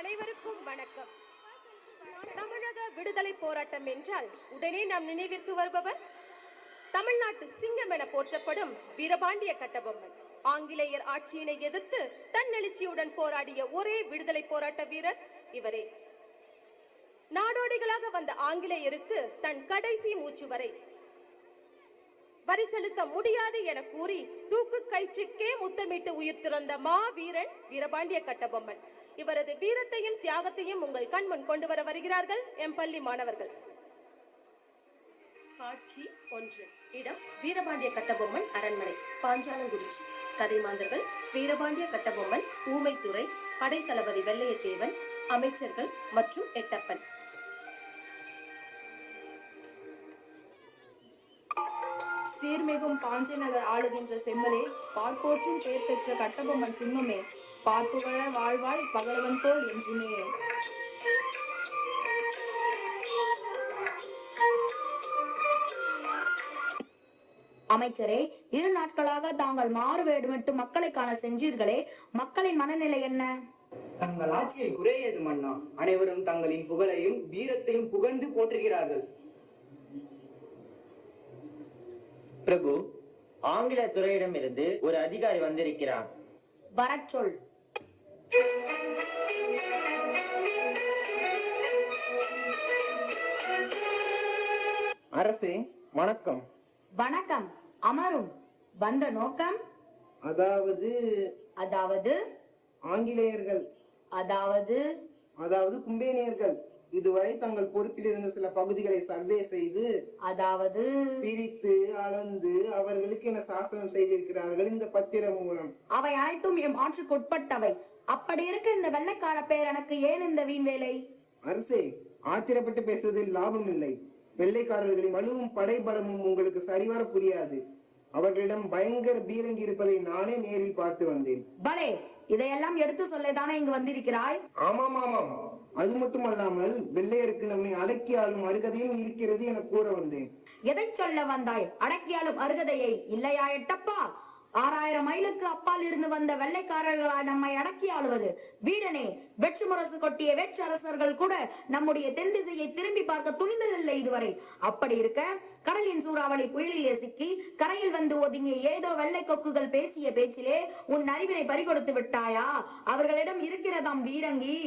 அனைவருக்கும் வணக்கம். தமிழக விடுதலை போராட்டம் என்றால் உடனே நம் நினைவிற்கு வருபவர் தமிழ்நாட்டு சிங்கம் என போற்றப்படும் வீரபாண்டிய கட்டபொம்மன். ஆங்கிலேயர் ஆட்சியினை எதிர்த்து தன்னெழுச்சியுடன் போராடிய ஒரே விடுதலை போராட்ட வீரர் இவரே. நாடோடிகளாக வந்த ஆங்கிலேயருக்கு தன் கடைசி மூச்சு வரை வரி செலுத்த முடியாது என கூறி தூக்கு கயிற்றுக்கே முத்தமிட்டு உயிர் திறந்த மாவீரன் வீரபாண்டிய கட்டபொம்மன். இவரது வீரத்தையும் தியாகத்தையும் உங்கள் கண்முன் கொண்டு வர வருகிறார்கள் எம் பள்ளி மாணவர்கள். காட்சி 1. இடம் வீரபாண்டிய கட்டபொம்மன் அரண்மனை, பாஞ்சாலங்குறிச்சி. கதைமாந்தர்கள் வீரபாண்டிய கட்டபொம்மன், ஊமைத்துறை, படைத்தளபதி வெள்ளையத்தேவன், அமைச்சர்கள் மற்றும் எட்டப்பன். சீர்மிகும் பாஞ்சி நகர் ஆளுகின்ற செம்மலே, பார்ப்போற்றும் பேர் பெற்ற கட்டபொம்மன் சிம்மமே, பார்ப்புகழ வாழ்வாய் பகலவன் போல் என்றுமே. அமைச்சரே, 2 நாட்களாக தாங்கள் மாறுவேடமிட்டு மக்களை காண சென்றீர்களே, மக்களின் மனநிலை என்ன? தங்கள் ஆட்சியை குறையது மன்னா. அனைவரும் தங்களின் புகழையும் வீரத்தையும் புகழ்ந்து போற்றுகிறார்கள். பிரபு, ஆங்கில துறையிடம் இருந்து ஒரு அதிகாரி வந்திருக்கிறார். வரச் சொல். அரசே, வணக்கம். வணக்கம். அமரும். வந்த நோக்கம்? அதாவது ஆங்கிலேயர்கள், அதாவது கும்பேனியர்கள் இதுவரை தங்கள் பொறுப்பில் இருந்த சில பகுதிகளை சர்வே செய்து, அதாவது பிரித்து அளந்து அவர்களுக்கு என சாசனம் செய்திருக்கிறார்கள் இந்த பத்திரம் மூலம். அவை அனைத்தும் எம் ஆட்சிக்குட்பட்டவை. அப்படி இருக்க இந்த வெள்ளைக்கார பேர் எனக்கு ஏன் இந்த வீண் வேலை? அரசே, ஆத்திரப்பட்டு பேசுவதில் லாபம் இல்லை. வெள்ளைக்காரர்களின் வலுவும் படைபலமும் உங்களுக்கு சரிவர புரியாது. அவர்களிடம் பயங்கர பீரங்கி இருப்பதை நானே நேரில் பார்த்து வந்தேன். பலே, இதையெல்லாம் எடுத்து சொல்லதானே இங்கு வந்திருக்கிறாய்? ஆமாம் ஆமாம். அது மட்டுமல்லாமல் வெள்ளையருக்கு நம்மை அடக்கியாலும் அருகதையும் இருக்கிறது என கூற வந்தேன். எதை சொல்ல வந்தாய்? அடக்கியாலும் அருகதையை இல்லையா எட்டப்பா? 6000 மைலுக்கு அப்பால் இருந்து வந்த வெள்ளைக்காரர்களால் நம்மை அடக்கி ஆளுவது வீடனே. வெற்று முரசு கொட்டிய வேற்று அரசர்கள் கூட நம்முடைய தென் திசையை திரும்பி பார்க்க துணிந்ததில்லை இதுவரை. அப்படி இருக்க கடலின் சூறாவளி புயலிலே சிக்கி கரையில் வந்து ஒதுங்கிய ஏதோ வெள்ளை கொக்குகள் பேசிய பேச்சிலே உன் அறிவினை பறிகொடுத்து விட்டாயா? அவர்களிடம் இருக்கிறதாம் பீரங்கி.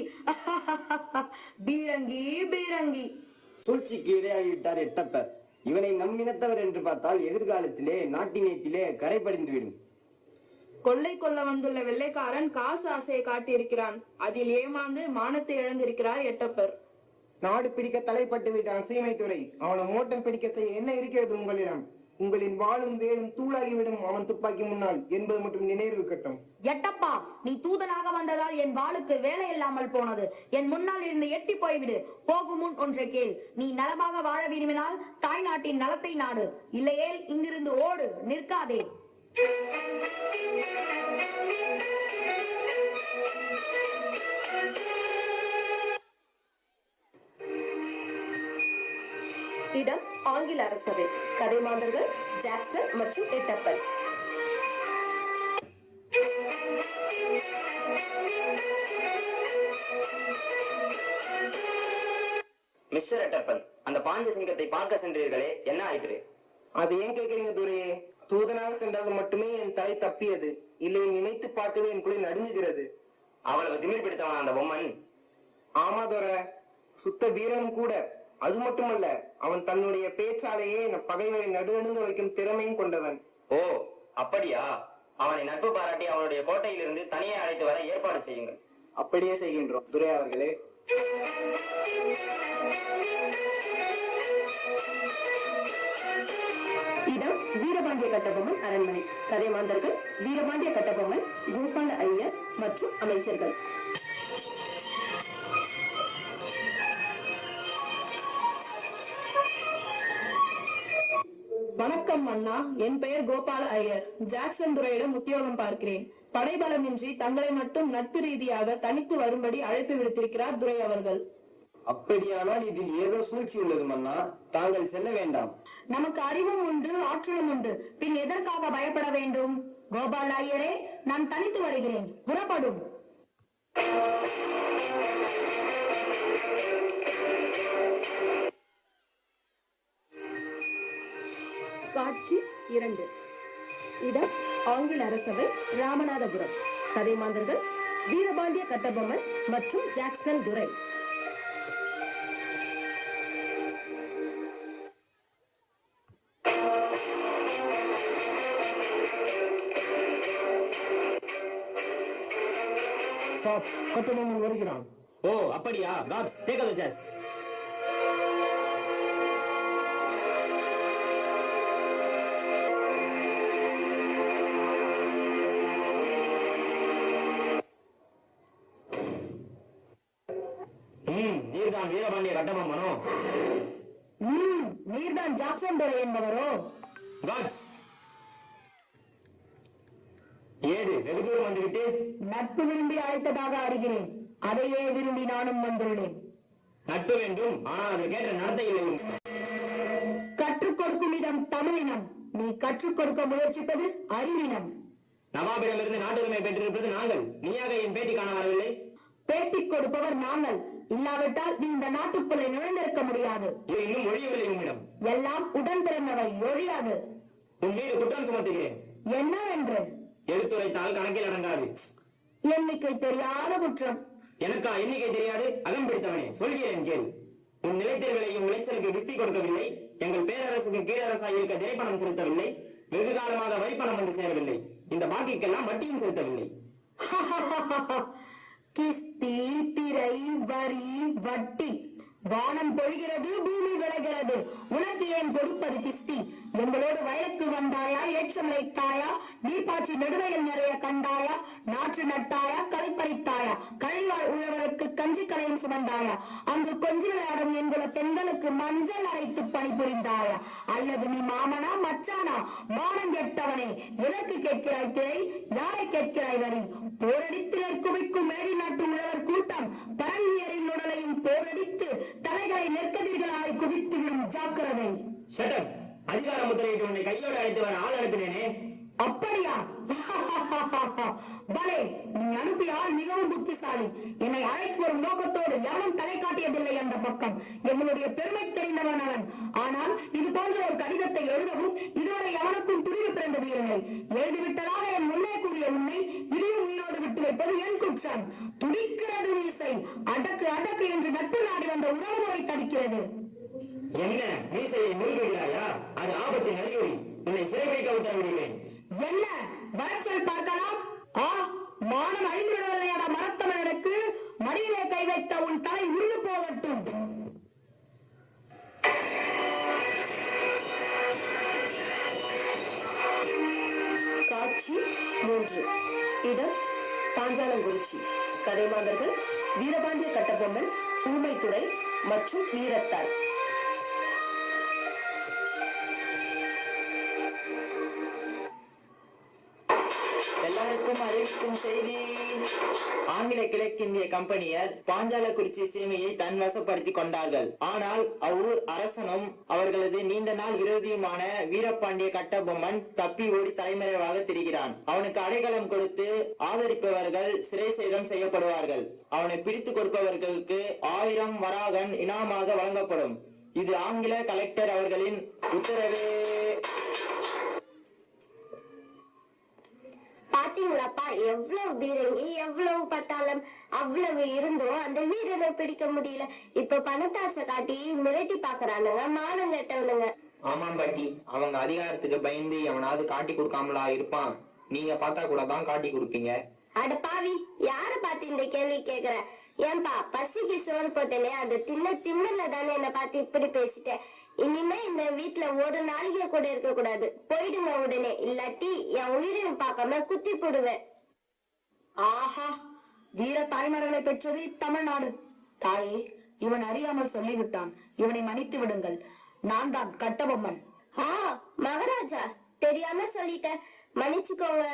பீரங்கி பீரங்கி. சூழ்ச்சிக்கு இரையாகிவிட்டார் எட்டப்பர். இவனை நம்பினத்தவர் என்று பார்த்தால் எதிர்காலத்திலே நாட்டினத்திலே கரைபடிந்துவிடும். கொள்ளை கொள்ள வந்துள்ள வெள்ளைக்காரன் காசு ஆசையை காட்டியிருக்கிறான். அதில் ஏமாந்து மானத்தை இழந்திருக்கிறார் எட்டப்பர். நாடு பிடிக்க தலைப்பட்டு விட்டான் சீமைத்துறை. அவனை மோட்டம் பிடிக்க செய்ய என்ன இருக்கிறது உங்களிடம்? உங்களின் வாளும் வேலும் தூளாகிவிடும் அவன் துப்பாக்கி முன்னால் என்பது மட்டும் நினைவு கட்டும். எட்டப்பா, நீ தூதனாக வந்ததால் என் வாளுக்கு வேலை இல்லாமல் போனது. என் முன்னால் இருந்து எட்டி போய்விடு. போகும் முன் ஒன்றை கேள். நீ நலமாக வாழ விரும்பினால் தாய் நாட்டின் நலத்தை நாடு. இல்லையேல் இங்கிருந்து ஓடு, நிற்காதே. இடம் ஆங்கில அரசவை. கதைமாந்தர்கள் ஜாக்சன் மற்றும் எட்டப்பன். மிஸ்டர் எட்டப்பன், அந்த பாஞ்ச சிங்கத்தை பார்க்க சென்றீர்களே, என்ன ஆயிற்று? அது ஏன் கேட்கிறீங்க துரையே? தூதனாக சென்றால் மட்டுமே என் தலை தப்பியது. இல்லை, நினைத்து பார்க்கவே என் குழி நடுங்குகிறது. அவ்வளவு திமிர் பிடித்தவன் அந்த பொம்மன்? ஆமா துரை, சுத்த வீரனும் கூட. அது மட்டுமல்ல, அவன் தன்னுடைய பேச்சாலேயே பகைவரை நடுநடுங்க வைக்கும் திறமையும் கொண்டவன். ஓ, அப்படியா? அவனை நட்பு பாராட்டி அவனுடைய கோட்டையிலிருந்து தனியே அழைத்து வர ஏற்பாடு செய்யுங்கள். அப்படியே செய்கின்றோம் துரை அவர்களே. இடம் வீரபாண்டிய கட்டபொம்மன் அரண்மனை. கதைமாந்தர்கள் வீரபாண்டிய கட்டபொம்மன், கோபால ஐயர் மற்றும் அமைச்சர்கள். வணக்கம் அண்ணா. என் பெயர் கோபால ஐயர். ஜாக்சன் துரையிடம் உத்தியோகம் பார்க்கிறேன். படைபலமின்றி தங்களை மட்டும் நட்பு ரீதியாக தனித்து வரும்படி அழைப்பு விடுத்திருக்கிறார் துரை அவர்கள். அப்படியானால் இதில் ஏதோ சூழ்ச்சி உள்ளது மன்னா. தாங்கள் செல்ல வேண்டாம். நமக்கு அறிவும் உண்டு, ஆற்றலும் உண்டு. பின் எதற்காக பயப்பட வேண்டும்? கோபால ஐயரே, நான் தனித்து வருகிறேன். புறப்படும். காட்சி 2. இடம் ஆங்கில அரசவை, ராமநாதபுரம். கதைமாந்தர்கள் வீரபாண்டிய கட்டபொம்மன் மற்றும் ஜாக்சன் துரை. சாப், கட்டபொம்மன் வருகிறான். ஓ அப்படியா? Gods take the chance. நீர்தான் வீரபாண்டிய கட்டபொம்மனோ? நீர்தான் ஜாக்சன் துரை என்பவரோ? காட்ஸ், ஏது வெகு தூரம் வந்துவிட்டு? நட்பு விரும்பி அழைத்ததாக அறிகிறேன். அதையே விரும்பி நானும் வந்துள்ளேன். நட்பு வேண்டும், ஆனால் அதற்கேற்ற நடத்தை இல்லை. கற்றுக் கொடுக்கும் இடம் தமிழினம். நீ கற்றுக் கொடுக்க முயற்சிப்பது அறிவினம். நவாபிடமிருந்து நாட்டுரிமை பெற்றிருப்பது நாங்கள். நீயாக என் பேட்டி காண வரவில்லை? பேட்டி கொடுப்பவர் நாங்கள். இல்லாவிட்டால் நீ இந்த நாட்டுக்குள்ளே நுழைந்திருக்க முடியாது. இது இன்னும் ஒழியவில்லை உம்மிடம். எல்லாம் உடன் பிறந்தவை, ஒழியாது. உன் மீது குற்றம் சுமத்துகிறேன். என்னவென்று? எடுத்துரைத்தால் கணக்கில் அடங்காது. எண்ணிக்கை தெரியாத குற்றம். எனக்கா எண்ணிக்கை தெரியாது? அகம் பிடித்தவனே, சொல்கிறேன் கேள். உன் நிலைத்தல் விலையும் விளைச்சலுக்கு கிஸ்தி கொடுக்கவில்லை. எங்கள் பேரரசுக்கு கீழரசாக இருக்க திரைப்பணம் செலுத்தவில்லை. வெகு காலமாக வரிப்பணம் வந்து சேரவில்லை. இந்த பாக்கிக்கெல்லாம் வட்டியும் செலுத்தவில்லை. கிஸ்தி, திரை, வரி, வட்டி. வானம் பொழிகிறது, பூமி விளைகிறது. உனக்கு ஏன் கொடுப்பது கிஸ்தி? எங்களோடு வயலுக்கு வந்தாயா? ஏற்றம் வைத்தாயா? நீர்ப்பாய்ச்சி நெடுவயல் நிறைய கண்டாயா? நாற்று நட்டாயா? களை பறித்தாயா? கழிவாழ் உழவருக்கு கஞ்சி கலையும் சுமந்தாயா? அங்கு கொஞ்ச விளையாடும் என்கிற பெண்களுக்கு மஞ்சள் அரைத்து பணிபுரிந்தாயா? அல்லது நீ மாமனா மச்சானா? மானம் கெட்டவனே, எதற்கு கேட்கிறாய் திரை? யாரை கேட்கிறாய் வரி? போரடித்து குவிக்கும் மேடி நாட்டு உழவர் கூட்டம் பரங்கியரின் உடலையும் போரடித்து தலைகளை நெற்கதிர்களாய் குவித்துவிடும். ஜாக்கிரதை. ஷட்டப். அதிகார முத்திரையிட்டு உன்னை கையோடு அழைத்து வர ஆள் அனுப்பினேனே. அப்படியா? பலே, நீ அனுப்பிய ஆள் மிகவும் புத்திசாலி. என்னை அழைத்து வரும் நோக்கத்தோடு எவனும் தலை காட்டியதில்லை அந்த பக்கம். எங்களுடைய பெருமை தெரிந்தவன் அவன். ஆனால் இது போன்ற ஒரு கடிதத்தை எழுதவும் இதுவரை எவனுக்கும் துணிவு பிறந்தது இல்லை. எழுதிவிட்டதாக என் முன்னே கூறிய உன்னை இதையும் உயிரோடு விட்டு வைப்பது என் குற்றம். துடிக்கிறது மீசை. அடக்கு அடக்கு என்று நட்பு நாடி வந்த உறவுமுறை தடுக்கிறது. என்ன மீசையை முழுகிறாயா? அது ஆபத்தின் அறிகுறி. உன்னை சிறைபிடிக்க உத்தரவிடுகிறேன். என்ன வரச்சல் பார்க்கலாம்? மானம் அழிந்து விடவில்லையாடா மரத்தவனுக்கு. மடியிலே கை வைத்த உன் தலை உருண்டு போகட்டும். காட்சி 3. இடம் பாஞ்சாலங்குறிச்சி. கதைமாந்தர்கள் வீரபாண்டிய கட்டபொம்மன், ஊமைத்துறை மற்றும் வீரத்தாள். எல்லாருக்கும் அறிவிக்கும் செய்தி. ஆங்கில கிழக்கிந்திய கம்பெனியர் பாஞ்சாலக்குறிச்சி சீமையை தன் வசப்படுத்திக் கொண்டார்கள். ஆனால் அவ்வூர் அரசனும் அவர்களது நீண்ட நாள் விரோதியுமான வீரபாண்டிய கட்டபொம்மன் தப்பி ஓடி தலைமறைவாக திரிகிறான். அவனுக்கு அடைக்கலம் கொடுத்து ஆதரிப்பவர்கள் சிறை சேதம் செய்யப்படுவார்கள். அவனை பிடித்துக் கொடுப்பவர்களுக்கு 1000 வராகன் இனாமாக வழங்கப்படும். இது ஆங்கில கலெக்டர் அவர்களின் உத்தரவே. பாத்தீங்களாப்பா, எவ்வளவு பீரங்கி, எவ்வளவு பட்டாளம், அவ்வளவு இருந்தும் அந்த வீரனை பிடிக்க முடியல. இப்ப பணத்தாசை காட்டி மிரட்டி பாக்குறானுங்க, மானம் கேட்டவனுங்க. ஆமாம் பாட்டி, அவங்க அதிகாரத்துக்கு பயந்து எவனாவது காட்டி கொடுக்காமலா இருப்பான்? நீங்க பார்த்தா கூட தான் காட்டி கொடுப்பீங்க. அட பாவி, யார பார்த்து இந்த கேள்வி கேக்குற? ஏன்பா, பசிக்கு சோறு போட்டேனே, அது திம்மல தானே என்ன பார்த்து இப்படி பேசிட்டேன். இனிமே இந்த வீட்டுல ஒரு நாளைக்கு கூட இருக்க கூடாது. போயிடுங்க உடனே, இல்லாட்டி என் உயிரையும் பார்க்காம குத்தி போடுவேன். ஆஹா, வீர தாய்மர்களை பெற்றது தமிழ்நாடு. தாயே, இவன் அறியாமல் சொல்லிவிட்டான். இவனை மன்னித்து விடுங்கள். நான் தான் கட்டபொம்மன். மகாராஜா, தெரியாம சொல்லிட்டேன், மன்னிச்சுக்கோங்க.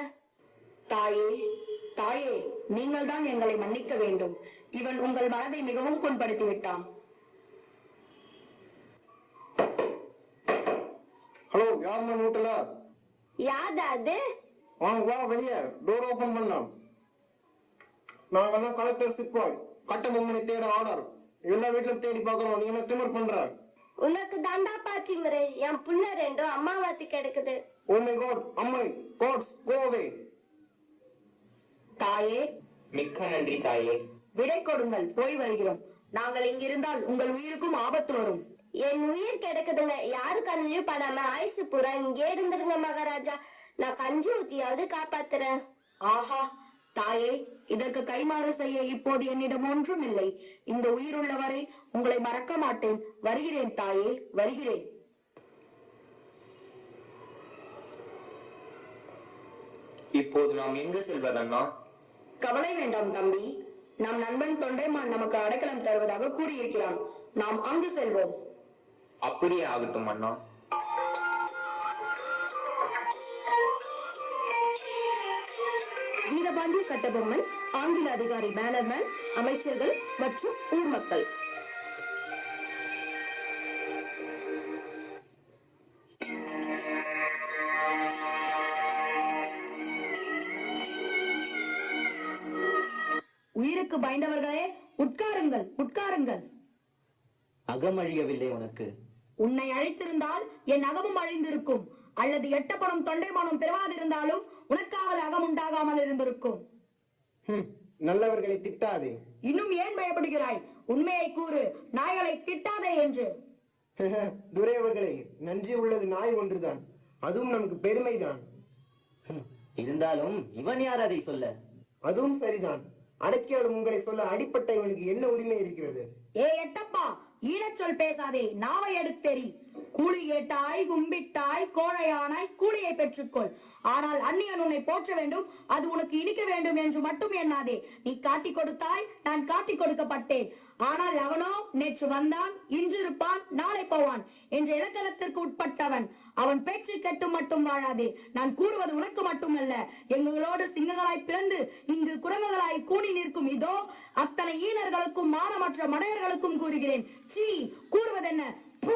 தாயே, தாயே, நீங்கள் தான் எங்களை மன்னிக்க வேண்டும். இவன் உங்கள் மனதை மிகவும் புண்படுத்தி விட்டான். ஹலோ, யாருமே வீட்டுல? யாதா அது? வா வெளியே, டோர் ஓபன் பண்ணலாம். நாங்கெல்லாம் கலெக்டர் சிப்பாய், கட்டபொம்மனை தேட ஆர்டர். எல்லா வீட்லயும் தேடி பாக்குறோம். நீ என்ன திமிர் பண்ற? உனக்கு தாண்டா பாத்திமரே, என் புள்ள ரெண்டும் அம்மாவாத்தி கிடக்குது. ஓ மை காட், அம்மை, காட்ஸ் கோ அவே. தாயே, மிக்க நன்றி தாயே. விடை கொடுங்கள், போய் வருகிறோம். நாங்கள் இங்கிருந்தால் உங்கள் உயிருக்கும் ஆபத்து வரும். என் உயிர் கிடக்குதுங்க. யாரு கண்ணிலையும் படாம ஆயுசு பூரா இங்கே இருந்துருங்க மகாராஜா. நான் கஞ்சி ஊத்தியாவது காப்பாத்துறேன். ஆஹா தாயே, இதற்கு கைமாறு செய்ய இப்போது என்னிடம் ஒன்றும் இல்லை. இந்த உயிருள்ளவரை உங்களை மறக்க மாட்டேன். வருகிறேன் தாயே, வருகிறேன். இப்போது நாம் எங்க செல்வதண்ணா? கவலை வேண்டாம் தம்பி. நம் நண்பன் தொண்டைமான் நமக்கு அடைக்கலம் தருவதாக கூறியிருக்கிறான். நாம் அங்கு செல்வோம். அப்படியே ஆகட்டும் அண்ணா. வீரபாண்டிய கட்டபொம்மன், ஆங்கில அதிகாரி பேனர்மேன், அமைச்சர்கள் மற்றும் ஊர் மக்கள். உயிருக்கு பயந்தவர்களே, உட்காருங்கள், உட்காருங்கள். அகமழியவில்லை உனக்கு? உன்னை அழைத்திருந்தால் என் அகமும் அழிந்திருக்கும். அல்லது எட்டப்படும் தொண்டைமானும் பிறவாதிருந்தாலும் உனக்காவது அகம் உண்டாகாமல் இருந்திருக்கும். நல்லவர்களை திட்டாதே. இன்னும் ஏன் பயப்படுகிறாய்? உண்மையை கூறு, நாய்களை திட்டாதே என்று. துரை அவர்களே, நன்றி உள்ளது நாய் ஒன்றுதான். அதுவும் நமக்கு பெருமைதான். இருந்தாலும் இவன் யார் அதை சொல்ல? அதுவும் சரிதான். அடக்கியாலும் உங்களை சொல்ல அடிப்பட்ட இவனுக்கு என்ன உரிமை இருக்கிறது? ஏ எட்டப்பா, ஈனச்சொல் பேசாதே, நாவை எடுத்தெறி. கூலி கேட்டாய், கும்பிட்டாய், கோழையானாய், கூலியை பெற்றுக்கொள். ஆனால் அந்நியன் உன்னை போற்ற வேண்டும், அது உனக்கு இனிக்க வேண்டும் என்று மட்டும் எண்ணாதே. நீ காட்டி கொடுத்தாய், நான் காட்டி கொடுக்கப்பட்டேன். ஆனால் அவனோ நேற்று வந்தான், இன்று இருப்பான், நாளை போவான் என்ற இலக்கணத்திற்கு உட்பட்டவன். அவன் பேச்சு கெட்டு மட்டும் வாழாதே. நான் கூறுவது உனக்கு மட்டுமல்ல, எங்களோடு சிங்கங்களாய் பிறந்து இங்கு குரங்குகளாய் கூணி நிற்கும் இதோ அத்தனை ஈனர்களுக்கும் மானமற்ற மடையர்களுக்கும் கூறுகிறேன். சீ, கூறுவதென்ன? பூ,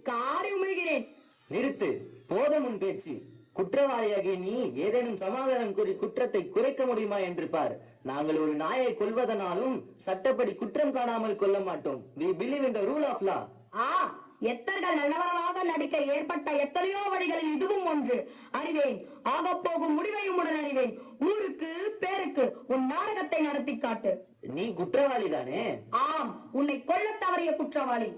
காரி உமிழ்கிறேன். நிறுத்து, போதும் உன் பேச்சு. குற்றவாளியாகிய நீ ஏதேனும் சமாதானம் கூறி குற்றத்தை குறைக்க முடியுமா என்று பார். நாங்கள் ஒரு நாயை கொல்வதனாலும் சட்டப்படி குற்றம் காணாமல் கொள்ள மாட்டோம். We believe in the rule of law. எத்தர்கள் நல்லவர்களாக நடிக்க ஏற்பட்ட எத்தனையோ வழிகளில் இதுவும் ஒன்று. அறிவேன், ஆகப் போகும் முடிவையும் உடன் அறிவேன். ஊருக்கு பேருக்கு உன் நாடகத்தை நடத்தி காட்டு. நீ குற்றவாளி தானே? ஆம், உன்னை கொல்ல தவறிய குற்றவாளி.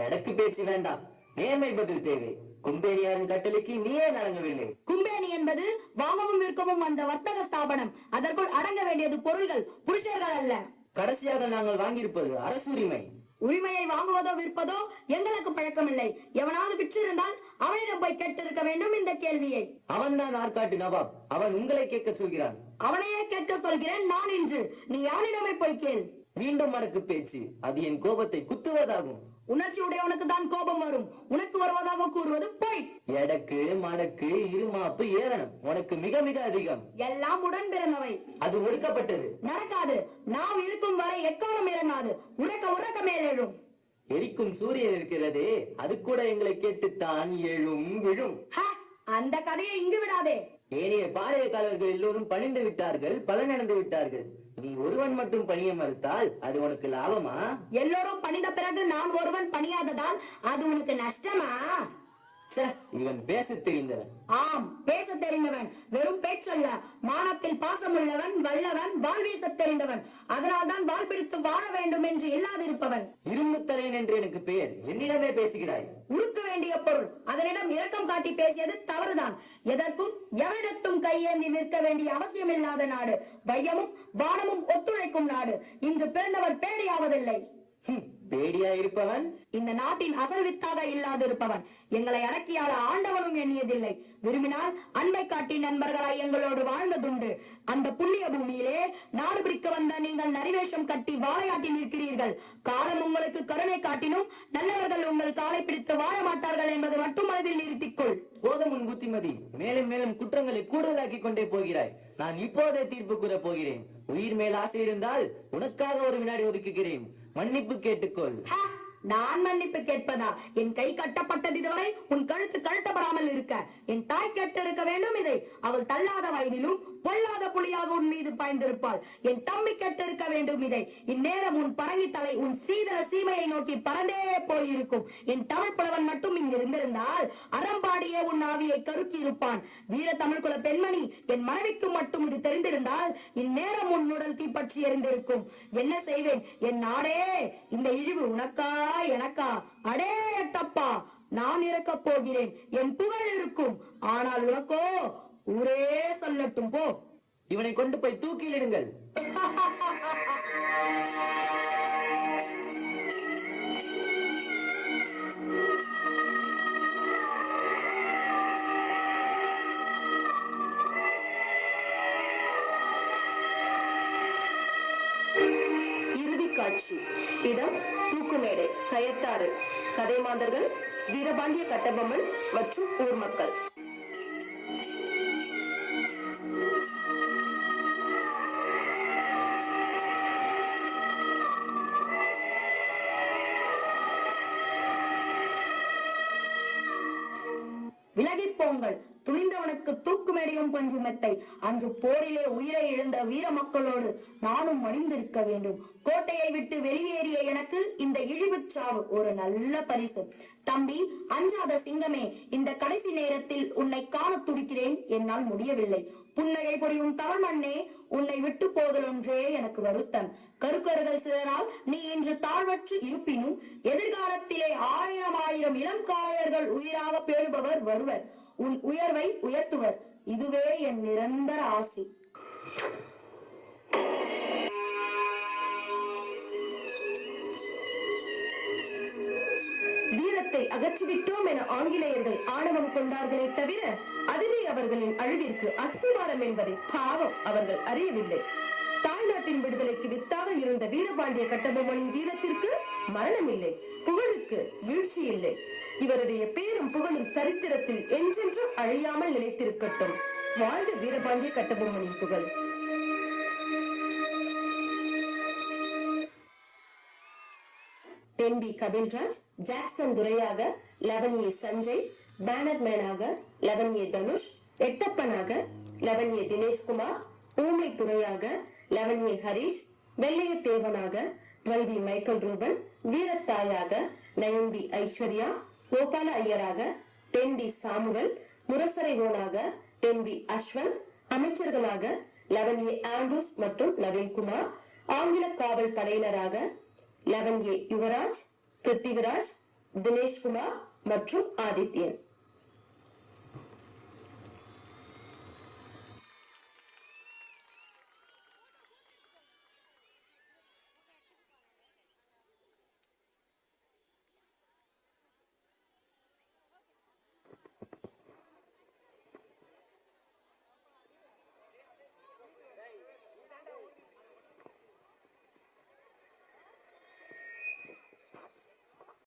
எனக்கு பேச்சு வேண்டாம், நேர்மை பதில் தேவை. கும்பேனியாரின் கட்டளைக்கு நீயே நடங்கவில்லை. கும்பேனி என்பது வாங்கவும் விற்கவும் அந்த வர்த்தக ஸ்தாபனம். அதற்குள் அடங்க வேண்டியது பொருள்கள், புருஷர்கள் அல்ல. கடைசியாக நாங்கள் வாங்கியிருப்பது அரசுரிமை. உரிமையை வாங்குவதோ விற்பதோ எங்களுக்கு பழக்கமில்லை. எவனாவது விற்றிருந்தால் அவனிடம் போய் கேட்டிருக்க வேண்டும் இந்த கேள்வியை. அவன்தான் ஆற்காட்டு நவாப். அவன் உங்களை கேட்க சொல்கிறான். அவனையே கேட்க சொல்கிறேன் நான் இன்று. நீ யானிடமே போய் கேள். மீண்டும் மடக்கு பேச்சு. அது என் கோபத்தை குத்துவதாகும். உணர்ச்சி உடையவனுக்கு தான் கோபம் வரும். உனக்கு வருவதாக கூறுவது போய். எடக்கு மடக்கு இருமாப்பு ஏளனம் உனக்கு மிக மிக அதிகம். எல்லாம் உடன் பிறந்தவை. அது ஒடுக்கப்பட்டது. நடக்காது. நாம் இருக்கும் வரை எக்காலம் இறங்காது. உறக்க உறக்க மேல் எழும். எரிக்கும் சூரியன் இருக்கிறதே, அது கூட எங்களை கேட்டுத்தான் எழும் விழும். அந்த கதையை இங்கு விடாதே. ஏனைய பாளையக்காரர்கள் எல்லோரும் பணிந்து விட்டார்கள், பலனடைந்து விட்டார்கள். நீ ஒருவன் மட்டும் பணிய மறுத்தால் அது உனக்கு லாபமா? எல்லோரும் பணிந்த பிறகு நான் ஒருவன் பணியாததால் அது உனக்கு நஷ்டமா? இவன் பேச தெரிந்தவன். ஆம், பேச தெரிந்தவன். வெறும் பேச்சல்ல, மானத்தில் பாசம் உள்ளவன், வல்லவன், வாழ் வீச தெரிந்தவன். அதனால்தான் வாழ் பிடித்து வாழ வேண்டும் என்று இல்லாதிருப்பவன். இரும்பு தலையன் என்று எனக்கு பெயர். என்னிடமே பேசுகிறாய். உருக்க வேண்டிய பொருள் அதனிடம் இரக்கம் காட்டி பேசியது தவறுதான். எதற்கும் எவரிடத்தும் கையேந்தி நிற்க வேண்டிய அவசியம் இல்லாத நாடு. வையமும் வானமும் ஒத்துழைக்கும் நாடு. இங்கு பிறந்தவர் பேடியாவதில்லை. பேடியா இருப்பவன் இந்த நாட்டின் அசல் வித்தாக இல்லாதிருப்பவன். எங்களை அடக்கியாள ஆண்டவனும் எண்ணியதில்லை. விரும்பினால் அன்பை காட்டி நண்பர்களாய் எங்களோடு வாழ்ந்ததுண்டு. அந்த புண்ணிய பூமியிலே நாடு பிடிக்க வந்த நீங்கள் நரிவேஷம் கட்டி வாழையாட்டி நிற்கிறீர்கள். காலம் உங்களுக்கு கருணை காட்டினும் நல்லவர்கள் உங்கள் காலை பிடித்து வாழ மாட்டார்கள் என்பதை மட்டும் மனதில் நிறுத்திக்கொள். போதும் உன் புத்திமதி. மேலும் மேலும் குற்றங்களை கூடுதலாக்கி கொண்டே போகிறாய். நான் இப்போதே தீர்ப்பு கூற போகிறேன். உயிர் மேல் ஆசை இருந்தால் உனக்காக ஒரு வினாடி ஒதுக்குகிறேன். மன்னிப்பு கேட்டுக்கொள். நான் மன்னிப்பு கேட்பதா? என் கை கட்டப்பட்டது இதுவரை உன் கழுத்து கழட்டப்படாமல் இருக்க என் தாய் கேட்டிருக்க வேண்டும் இதை. அவள் தள்ளாத வயதிலும் பொல்லாத புலியாக உன் மீது பாய்ந்திருப்பாள். என் தம்பி கேட்டிருக்க வேண்டும் இதை. இந்நேரம் உன் பரங்கி தலை உன் சீதள சீமையை நோக்கி பறந்தே போயிருக்கும். என் தமிழ் புலவன் மட்டும் இங்கு இருந்திருந்தால் அறம்பாடியே உன் ஆவியை கருக்கி இருப்பான். வீர தமிழ் குல பெண்மணி, என் மனைவிக்கு மட்டும் இது தெரிந்திருந்தால் இந்நேரம் உன் உடல் தீப்பற்றி எரிந்திருக்கும். என்ன செய்வேன் என் நாடே? இந்த இழிவு உனக்கா எனக்கா? அடே தப்பா, நான் இறக்கப் போகிறேன். என் புகழ் இருக்கும், ஆனால் உனக்கோ ஊரே சொல்லட்டும் போ. இவனை கொண்டு போய் தூக்கிலிடுங்கள். இறுதி காட்சி. இடம் தூக்குமேடை, கயத்தாறு. கதை மாந்தர்கள் வீரபாண்டிய கட்டபொம்மன் மற்றும் ஊர் மக்கள். விலகி போங்கள், துணிந்தவனுக்கு தூக்கு மேடையும் பஞ்சு மெத்தை. அன்று போரிலே உயிரை இழந்த வீர மக்களோடு நானும் மடிந்திருக்க வேண்டும். கோட்டையை விட்டு வெளியேறிய எனக்கு இந்த இழிவுச் சாவு ஒரு நல்ல பரிசு. தம்பி, அஞ்சாத சிங்கமே, இந்த கடைசி நேரத்தில் உன்னை காண துடிக்கிறேன். என்னால் முடியவில்லை. புன்னகை புரியும் தமிழ் மண்ணே, உன்னை விட்டு போதலொன்றே எனக்கு வருத்தம். கருக்கருகள் சிலரால் நீ இன்று தாழ்வற்று இருப்பினும் எதிர்காலத்திலே ஆயிரம் இளம் காளையர்கள் உயிராக பேணுபவர் வருவர். உன் உயர்வை உயர்த்துவர். இதுவே என் நிரந்தர ஆசி. வீரத்தை அகற்றிவிட்டோம் என ஆங்கிலேயர்கள் ஆணவம் கொண்டார்களே தவிர அதுவே அவர்களின் அழிவிற்கு அஸ்திவாரம் என்பதை பாவம் அவர்கள் அறியவில்லை. தாய்நாட்டின் விடுதலைக்கு வித்தாக இருந்த வீரபாண்டிய கட்டபொம்மனின் வீரத்திற்கு மரணம் இல்லை, புகழுக்கு வீழ்ச்சி இல்லை. இவருடைய பேரும் புகழும் சரித்திரத்தில் என்றென்றும் அழியாமல் நிலைத்திருக்கட்டும். வாழ்க வீரபாண்டிய கட்டபொம்மனின் புகழ். தென்பி கபில்ராஜ், ஜாக்சன் துரையாக 11A சஞ்சய், பேனர்மேனாக 11A தனுஷ், எட்டப்பனாக 11A தினேஷ்குமார், ஊமை துறையாக 11A ஹரிஷ், வெள்ளைய தேவனாக 12B மைக்கேல் ரூபன், வீரத்தாயாக 9B ஐஸ்வர்யா, கோபால ஐயராக 10D சாமுவல், முரசரை ஓனாக 10B அஸ்வந்த், அமைச்சர்களாக 11A ஆண்ட்ரூஸ் மற்றும் நவீன்குமார், ஆங்கில காவல் படையினராக 11A யுவராஜ், பிருத்திவிராஜ், தினேஷ்குமார் மற்றும் ஆதித்யன்.